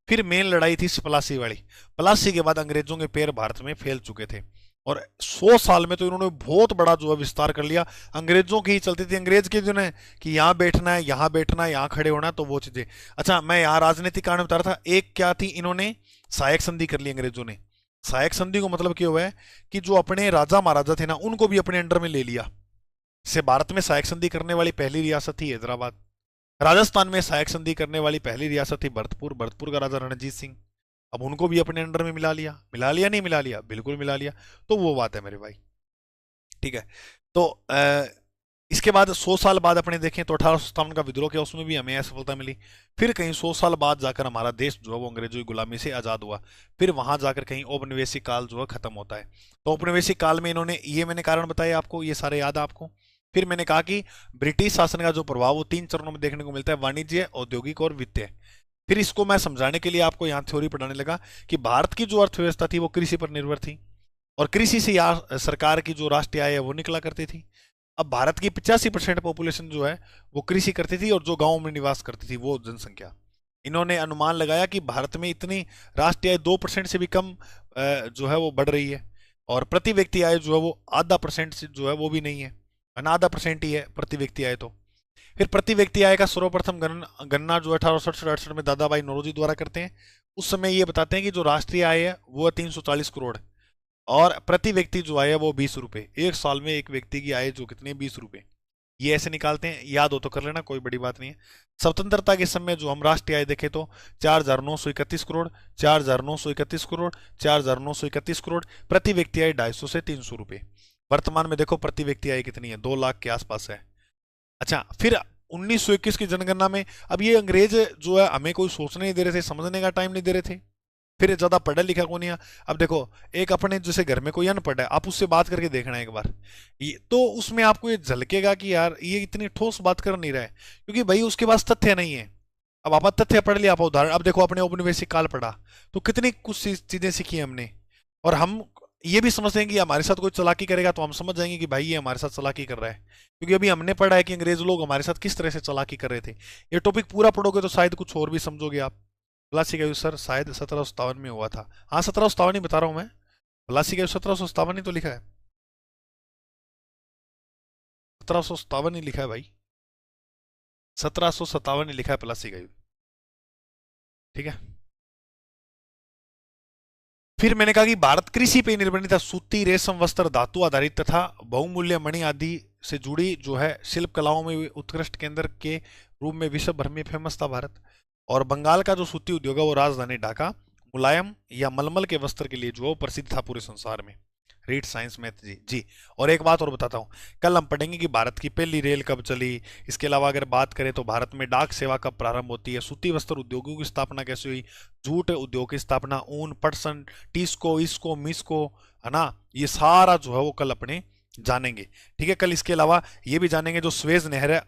फिर मेन लड़ाई थी प्लासी वाली, प्लासी के बाद अंग्रेजों के पैर भारत में फैल चुके थे, और 100 साल में तो इन्होंने बहुत बड़ा जो है विस्तार कर लिया। अंग्रेजों की ही चलती थी, अंग्रेज की जो है कि यहाँ बैठना है, यहाँ बैठना है, यहाँ खड़े होना है, तो वो चीजें। अच्छा मैं यहाँ राजनीतिक कारण बता रहा था, एक क्या थी, इन्होंने सहायक संधि कर ली अंग्रेजों ने। सहायक संधि को मतलब क्या हुआ है कि जो अपने राजा महाराजा थे ना उनको भी अपने अंडर में ले लिया। से भारत में सहायक संधि करने वाली पहली रियासत थी हैदराबाद। राजस्थान में सहायक संधि करने वाली पहली रियासत थी भरतपुर, भरतपुर का राजा रणजीत सिंह। अब उनको भी अपने अंडर में मिला लिया, मिला लिया नहीं मिला लिया, बिल्कुल मिला लिया। तो वो बात है मेरे भाई, ठीक है। तो इसके बाद 100 साल बाद अपने देखें तो 1857 का विद्रोह किया, उसमें भी हमें असफलता मिली। फिर कहीं 100 साल बाद जाकर हमारा देश जो है वो अंग्रेजों की गुलामी से आजाद हुआ। फिर वहां जाकर कहीं औपनिवेशिक काल जो है खत्म होता है। तो औपनिवेशिक काल में इन्होंने, ये मैंने कारण बताए आपको, ये सारे याद है आपको। फिर मैंने कहा कि ब्रिटिश शासन का जो प्रभाव वो 3 चरणों में देखने को मिलता है, वाणिज्य, औद्योगिक और वित्तीय। फिर इसको मैं समझाने के लिए आपको यहाँ थ्योरी पढ़ाने लगा कि भारत की जो अर्थव्यवस्था थी वो कृषि पर निर्भर थी, और कृषि से सरकार की जो राष्ट्रीय आय है वो निकला करती थी। अब भारत की 85% पॉपुलेशन जो है वो कृषि करती थी, और जो गांव में निवास करती थी वो जनसंख्या। इन्होंने अनुमान लगाया कि भारत में इतनी राष्ट्रीय आय 2% से भी कम जो है वो बढ़ रही है, और प्रति व्यक्ति आय जो है वो आधा परसेंट से जो है वो भी नहीं है, आधा परसेंट ही है प्रति व्यक्ति आय। तो फिर प्रति व्यक्ति आय का सर्वप्रथम गणना जो 1867-68 में दादा भाई नौरोजी द्वारा करते हैं। उस समय ये बताते हैं कि जो राष्ट्रीय आय है वो 340 करोड़, और प्रति व्यक्ति जो आय है वो 20 रुपए। एक साल में एक व्यक्ति की आय जो कितनी है, 20 रुपए। ये ऐसे निकालते हैं, याद हो तो कर लेना, कोई बड़ी बात नहीं है। स्वतंत्रता के समय जो हम राष्ट्रीय आय देखें तो 4,931 करोड़, 4,931 करोड़, 4,931 करोड़। प्रति व्यक्ति आय 250 से 300 रुपए। वर्तमान में देखो प्रति व्यक्ति आय कितनी है, 2 लाख के आसपास है। अच्छा फिर 1921 की जनगणना में, अब ये अंग्रेज जो है हमें कोई सोचने नहीं दे रहे थे, समझने का टाइम नहीं दे रहे थे, फिर ज्यादा पढ़ा लिखा कौन है। अब देखो, एक अपने जैसे घर में कोई अनपढ़ है, आप उससे बात करके देखना एक बार, ये तो उसमें आपको ये झलकेगा कि यार ये इतनी ठोस बात कर नहीं रहा है, क्योंकि भाई उसके पास तथ्य नहीं है। अब आप तथ्य पढ़ लिया, आप उदाहरण, अब देखो अपने औपनिवेशिक काल पढ़ा तो कितनी कुछ चीजें सीखी हमने, और हम ये भी समझते हैं कि हमारे साथ कोई चालाकी करेगा तो हम समझ जाएंगे कि भाई ये हमारे साथ चालाकी कर रहा है, क्योंकि अभी हमने पढ़ा है कि अंग्रेज लोग हमारे साथ किस तरह से चालाकी कर रहे थे। ये टॉपिक पूरा पढ़ोगे तो शायद कुछ और भी समझोगे आप। प्लासी का युद्ध सर शायद 1757 में हुआ था। हाँ 1757 ही बता रहा हूँ मैं, प्लासी का युद्ध 1757 ही तो लिखा है, 1757 ही लिखा है भाई, 1757 ही लिखा है प्लासी का युद्ध, ठीक है। फिर मैंने कहा कि भारत कृषि पे निर्भर नहीं था, सूती, रेशम वस्त्र, धातु आधारित तथा बहुमूल्य मणि आदि से जुड़ी जो है शिल्प कलाओं में उत्कृष्ट केंद्र के रूप में विश्व भर में फेमस था भारत। और बंगाल का जो सूती उद्योग है वो राजधानी ढाका मुलायम या मलमल के वस्त्र के लिए जो प्रसिद्ध था पूरे संसार में, रीड साइंस मैथ जी जी। और एक बात और बताता हूँ, कल हम पढ़ेंगे कि भारत की पहली रेल कब चली। इसके अलावा अगर बात करें तो भारत में डाक सेवा कब प्रारंभ होती है, सूती वस्त्र उद्योगों की स्थापना कैसे हुई, जूट उद्योग की स्थापना, ऊन, पटसन, टीस्को, इसको, मिस्को, है ना, ये सारा जो है वो कल अपने जानेंगे। ठीक है, कल इसके अलावा ये भी जानेंगे जो स्वेज नहर है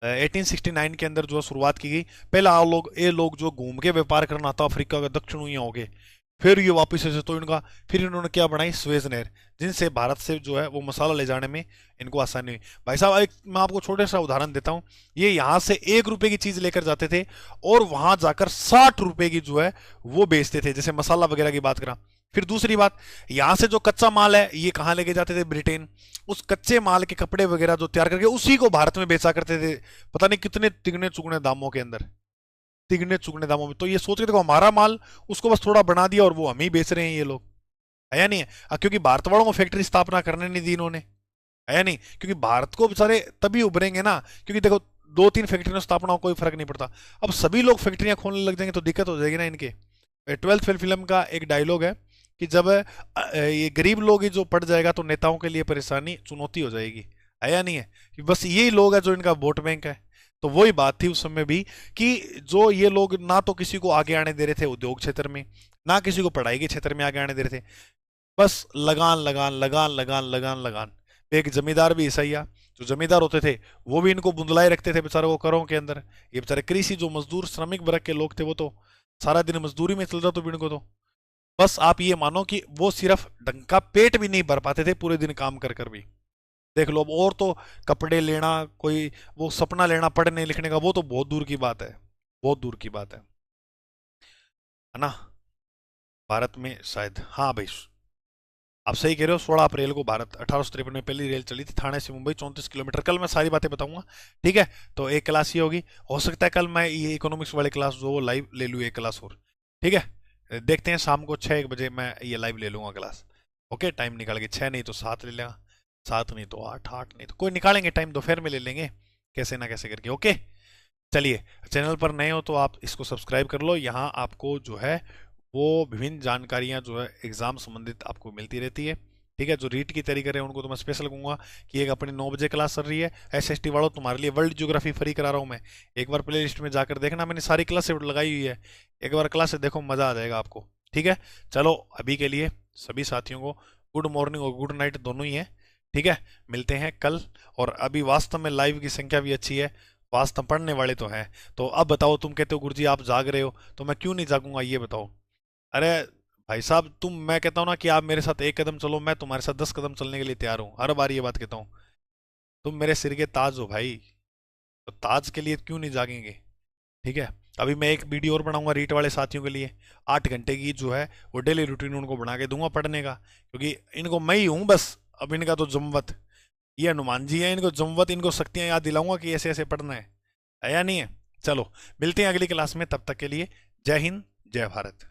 1869 के अंदर जो शुरुआत की गई। पहला ये लोग जो घूम के व्यापार करना था अफ्रीका का दक्षिण हुई हो गए, फिर ये वापस ऐसे तो इनका, फिर इन्होंने क्या बनाई, स्वेज नहर, जिनसे भारत से जो है वो मसाला ले जाने में इनको आसानी हुई। भाई साहब एक मैं आपको छोटे सा उदाहरण देता हूँ, ये यहाँ से 1 रुपए की चीज लेकर जाते थे और वहां जाकर 60 रुपए की जो है वो बेचते थे, जैसे मसाला वगैरह की बात करा। फिर दूसरी बात, यहां से जो कच्चा माल है ये कहाँ लेके जाते थे, ब्रिटेन। उस कच्चे माल के कपड़े वगैरह जो तैयार करके उसी को भारत में बेचा करते थे, पता नहीं कितने तिगने चुगने दामों के अंदर, तिगने चुगने दामों में। तो ये सोच के देखो, हमारा माल उसको बस थोड़ा बना दिया और वो हम ही बेच रहे हैं ये लोग, है या नहीं है? क्योंकि भारत वालों को फैक्ट्री स्थापना करने नहीं दी इन्होंने, है या नहीं? क्योंकि भारत को बेचारे तभी उभरेंगे ना, क्योंकि देखो 2-3 फैक्ट्रियों स्थापना कोई फर्क नहीं पड़ता। अब सभी लोग फैक्ट्रियां खोलने लग जाएंगे तो दिक्कत हो जाएगी ना इनके। 12th फेल फिल्म का एक डायलॉग है कि जब ये गरीब लोग ही जो पड़ जाएगा तो नेताओं के लिए परेशानी चुनौती हो जाएगी, है या नहीं है? कि बस यही लोग है जो इनका वोट बैंक है। तो वही बात थी उस समय भी कि जो ये लोग ना तो किसी को आगे आने दे रहे थे उद्योग क्षेत्र में, ना किसी को पढ़ाई के क्षेत्र में आगे आने दे रहे थे, बस लगान लगान लगान लगान लगान लगान। एक जमींदार भी ऐसा ही है, जो जमींदार होते थे वो भी इनको बुंदलाए रखते थे बेचारों को करों के अंदर। ये बेचारे कृषि जो मजदूर श्रमिक वर्ग के लोग थे वो तो सारा दिन मजदूरी में चल रहा था इनको तो। बस आप ये मानो कि वो सिर्फ ढंग का पेट भी नहीं भर पाते थे पूरे दिन काम कर कर भी। देख लो अब, और तो कपड़े लेना, कोई वो सपना लेना पढ़ने लिखने का, वो तो बहुत दूर की बात है, बहुत दूर की बात है ना? भारत में शायद, हाँ भाई आप सही कह रहे हो, 16 अप्रैल को भारत 1853 में पहली रेल चली थी थाने से मुंबई, 34 किलोमीटर। कल मैं सारी बातें बताऊंगा, ठीक है? तो एक क्लास ये होगी, हो सकता है कल मैं ये इकोनॉमिक्स वाली क्लास जो वो लाइव ले लूँ, एक क्लास और, ठीक है? देखते हैं शाम को 6 बजे मैं ये लाइव ले लूंगा क्लास। ओके, टाइम निकाल के, 6 नहीं तो 7 ले लेगा, 7 नहीं तो 8, 8 नहीं तो कोई निकालेंगे टाइम, दोपहर में ले लेंगे कैसे ना कैसे करके। ओके चलिए, चैनल पर नए हो तो आप इसको सब्सक्राइब कर लो, यहाँ आपको जो है वो विभिन्न जानकारियां जो है एग्जाम संबंधित आपको मिलती रहती है। ठीक है, जो रीट की तैयारी कर रहे हैं उनको तो मैं स्पेशल कहूंगा कि एक अपनी 9 बजे क्लास चल रही है एसएसटी वालों, तुम्हारे लिए वर्ल्ड ज्योग्राफी फ्री करा रहा हूँ मैं। एक बार प्ले लिस्ट में जाकर देखना, मैंने सारी क्लास लगाई हुई है, एक बार क्लास से देखो, मजा आ जाएगा आपको। ठीक है, चलो अभी के लिए सभी साथियों को गुड मॉर्निंग और गुड नाइट दोनों ही है। ठीक है, मिलते हैं कल। और अभी वास्तव में लाइव की संख्या भी अच्छी है, वास्तव पढ़ने वाले तो हैं। तो अब बताओ, तुम कहते हो गुरुजी आप जाग रहे हो, तो मैं क्यों नहीं जागूंगा ये बताओ? अरे भाई साहब, मैं कहता हूँ ना कि आप मेरे साथ 1 कदम चलो, मैं तुम्हारे साथ 10 कदम चलने के लिए तैयार हूँ, हर बार ये बात कहता हूँ। तुम मेरे सिर के ताज हो भाई, तो ताज के लिए क्यों नहीं जागेंगे? ठीक है, अभी मैं एक वीडियो और बनाऊंगा रीट वाले साथियों के लिए, 8 घंटे की जो है वो डेली रूटीन उनको बना के दूंगा पढ़ने का, क्योंकि इनको मैं ही हूँ बस, अब इनका तो जमवत ये हनुमान जी है, इनको जमवत, इनको शक्तियां याद दिलाऊंगा कि ऐसे ऐसे पढ़ना है या नहीं है? चलो मिलते हैं अगली क्लास में, तब तक के लिए जय हिंद, जय भारत।